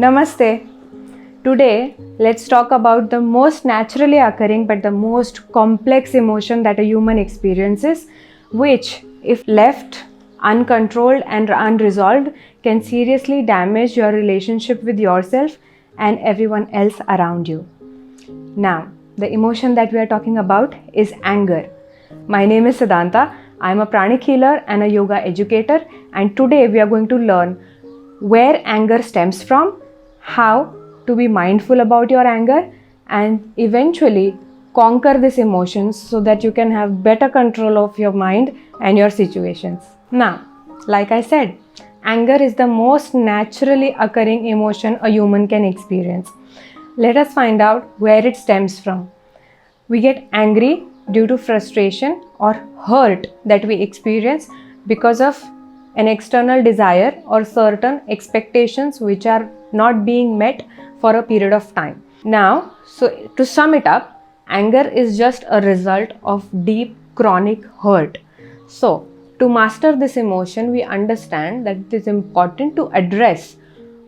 Namaste. Today, let's talk about the most naturally occurring but the most complex emotion that a human experiences, which, if left uncontrolled and unresolved, can seriously damage your relationship with yourself and everyone else around you. Now, the emotion that we are talking about is anger. My name is Siddhanta. I am a pranic healer and a yoga educator, and today we are going to learn where anger stems from, how to be mindful about your anger, and eventually conquer these emotions so that you can have better control of your mind and your situations. Now, like I said, anger is the most naturally occurring emotion a human can experience. Let us find out where it stems from. We get angry due to frustration or hurt that we experience because of an external desire or certain expectations which are not being met for a period of time. Now, so to sum it up, anger is just a result of deep chronic hurt. So, to master this emotion, we understand that it is important to address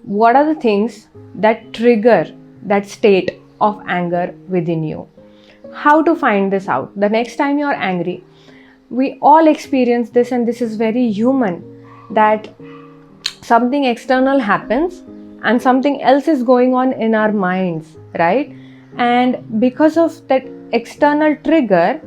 what are the things that trigger that state of anger within you. How to find this out? The next time you are angry, we all experience this, and this is very human, that something external happens and something else is going on in our minds, right? And because of that external trigger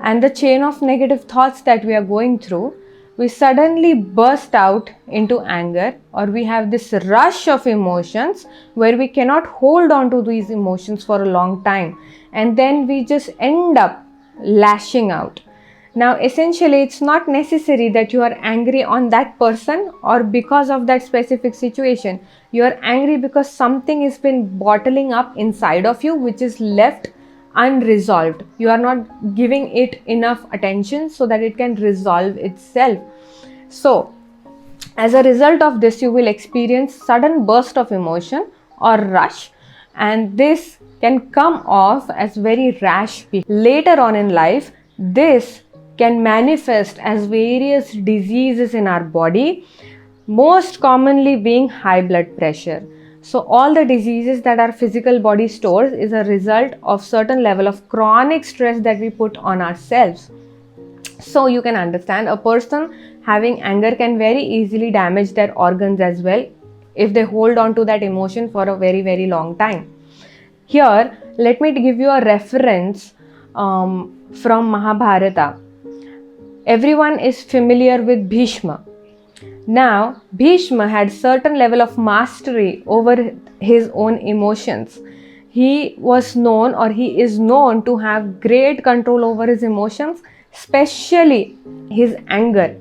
and the chain of negative thoughts that we are going through, we suddenly burst out into anger, or we have this rush of emotions where we cannot hold on to these emotions for a long time, and then we just end up lashing out. Now, essentially, it's not necessary that you are angry on that person or because of that specific situation. You are angry because something has been bottling up inside of you, which is left unresolved. You are not giving it enough attention so that it can resolve itself. So, as a result of this, you will experience sudden burst of emotion or rush, and this can come off as very rash. Later on in life, this can manifest as various diseases in our body, most commonly being high blood pressure. So all the diseases that our physical body stores is a result of certain level of chronic stress that we put on ourselves. So you can understand a person having anger can very easily damage their organs as well if they hold on to that emotion for a very, very long time. Here, let me give you a reference from Mahabharata. Everyone is familiar with Bhishma. Now, Bhishma had certain level of mastery over his own emotions. He was known, or he is known, to have great control over his emotions, especially his anger.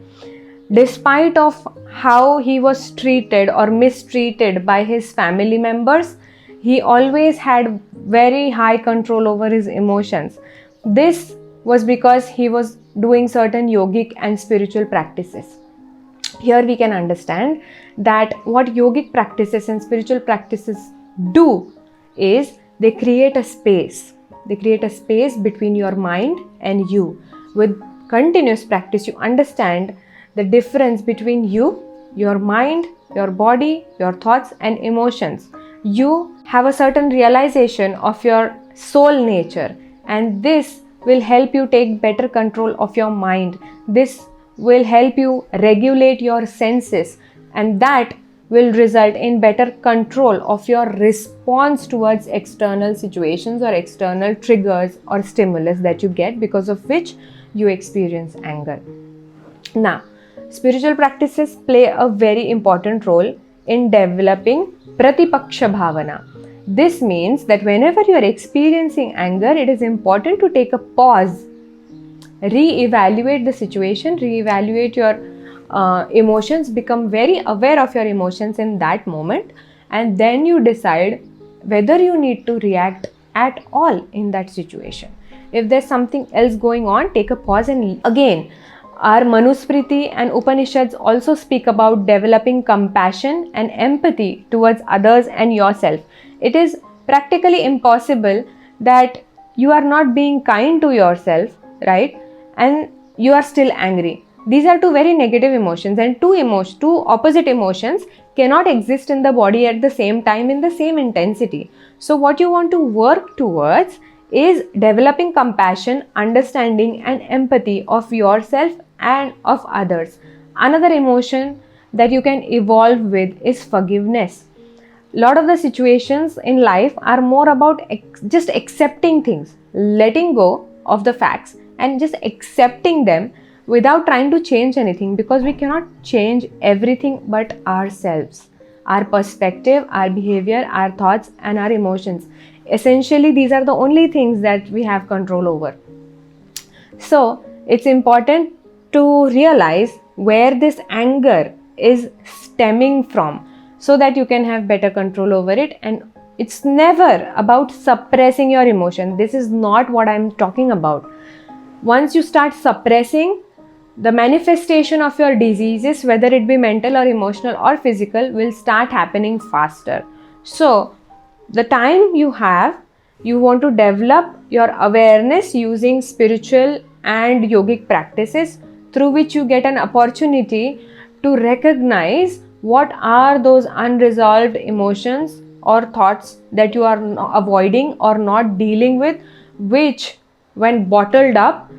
Despite of how he was treated or mistreated by his family members, he always had very high control over his emotions. This was because he was doing certain yogic and spiritual practices. Here we can understand that what yogic practices and spiritual practices do is they create a space. They create a space between your mind and you. With continuous practice, you understand the difference between you, your mind, your body, your thoughts and emotions. You have a certain realization of your soul nature, and this will help you take better control of your mind. This will help you regulate your senses, and that will result in better control of your response towards external situations or external triggers or stimulus that you get, because of which you experience anger. Now, spiritual practices play a very important role in developing Pratipaksha Bhavana. This means that whenever you are experiencing anger, it is important to take a pause, re-evaluate the situation, re-evaluate your emotions, become very aware of your emotions in that moment, and then you decide whether you need to react at all in that situation. If there's something else going on, take a pause. And again, our Manusmriti and Upanishads also speak about developing compassion and empathy towards others and yourself. It is practically impossible that you are not being kind to yourself, right? And you are still angry. These are two very negative emotions, and two opposite emotions cannot exist in the body at the same time in the same intensity. So what you want to work towards is developing compassion, understanding and empathy of yourself and of others. Another emotion that you can evolve with is forgiveness. A lot of the situations in life are more about just accepting things, letting go of the facts and just accepting them without trying to change anything, because we cannot change everything but ourselves, our perspective, our behavior, our thoughts and our emotions. Essentially, these are the only things that we have control over. So it's important to realize where this anger is stemming from, so that you can have better control over it. And it's never about suppressing your emotion. This is not what I'm talking about. Once you start suppressing, the manifestation of your diseases, whether it be mental or emotional or physical, will start happening faster. So the time you have, you want to develop your awareness using spiritual and yogic practices, through which you get an opportunity to recognize what are those unresolved emotions or thoughts that you are avoiding or not dealing with, which when bottled up,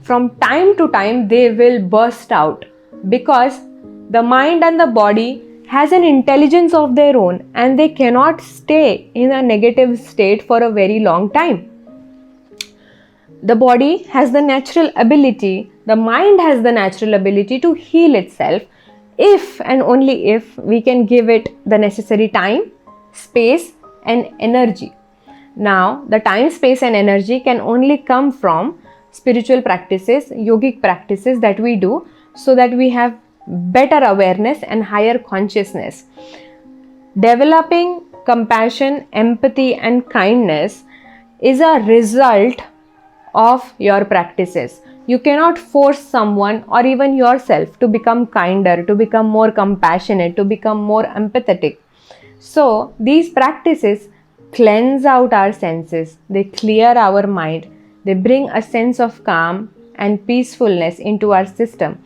from time to time they will burst out, because the mind and the body has an intelligence of their own and they cannot stay in a negative state for a very long time. The body has the natural ability, the mind has the natural ability to heal itself if and only if we can give it the necessary time, space and energy. Now, the time, space and energy can only come from spiritual practices, yogic practices that we do, so that we have better awareness and higher consciousness. Developing compassion, empathy and kindness is a result of your practices. You cannot force someone or even yourself to become kinder, to become more compassionate, to become more empathetic. So these practices cleanse out our senses, they clear our mind, they bring a sense of calm and peacefulness into our system.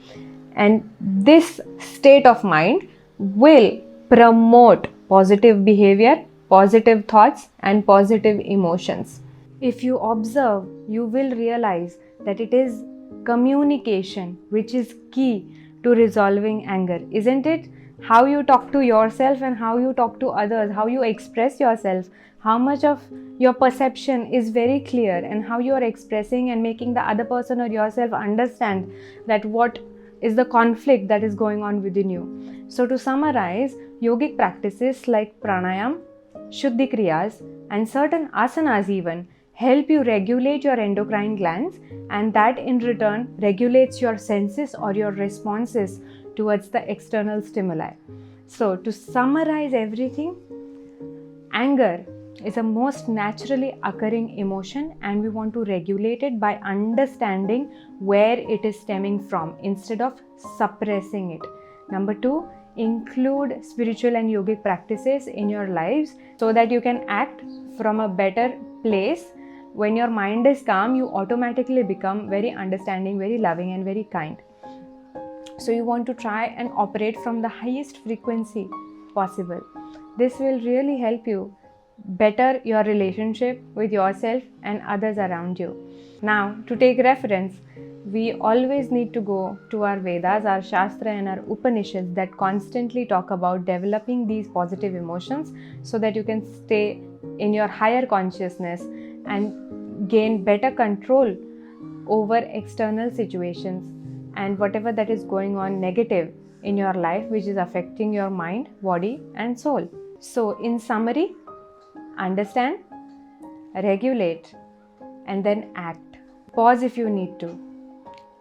And this state of mind will promote positive behavior, positive thoughts and positive emotions. If you observe, you will realize that it is communication which is key to resolving anger, isn't it? How you talk to yourself and how you talk to others, how you express yourself, how much of your perception is very clear, and how you are expressing and making the other person or yourself understand that what is the conflict that is going on within you. So to summarize, yogic practices like pranayam, shuddhi kriyas and certain asanas even help you regulate your endocrine glands, and that in return regulates your senses or your responses towards the external stimuli. So to summarize everything, anger is a most naturally occurring emotion and we want to regulate it by understanding where it is stemming from instead of suppressing it. Number 2, include spiritual and yogic practices in your lives so that you can act from a better place. When your mind is calm, you automatically become very understanding, very loving and very kind. So you want to try and operate from the highest frequency possible. This will really help you better your relationship with yourself and others around you. Now, to take reference, we always need to go to our Vedas, our Shastra and our Upanishads that constantly talk about developing these positive emotions so that you can stay in your higher consciousness and gain better control over external situations and whatever that is going on negative in your life which is affecting your mind, body and soul. So in summary, understand, regulate and then act. Pause if you need to.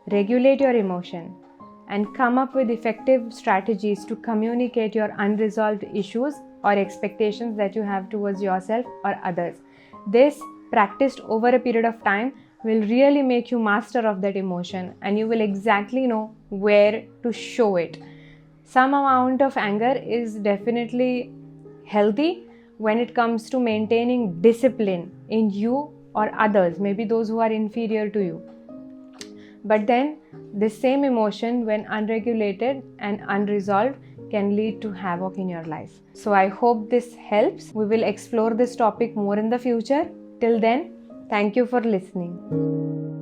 Regulate your emotion and come up with effective strategies to communicate your unresolved issues or expectations that you have towards yourself or others. This, practiced over a period of time, will really make you master of that emotion and you will exactly know where to show it. Some amount of anger is definitely healthy when it comes to maintaining discipline in you or others, maybe those who are inferior to you. But then this same emotion, when unregulated and unresolved, can lead to havoc in your life. So I hope this helps. We will explore this topic more in the future. Till then, thank you for listening.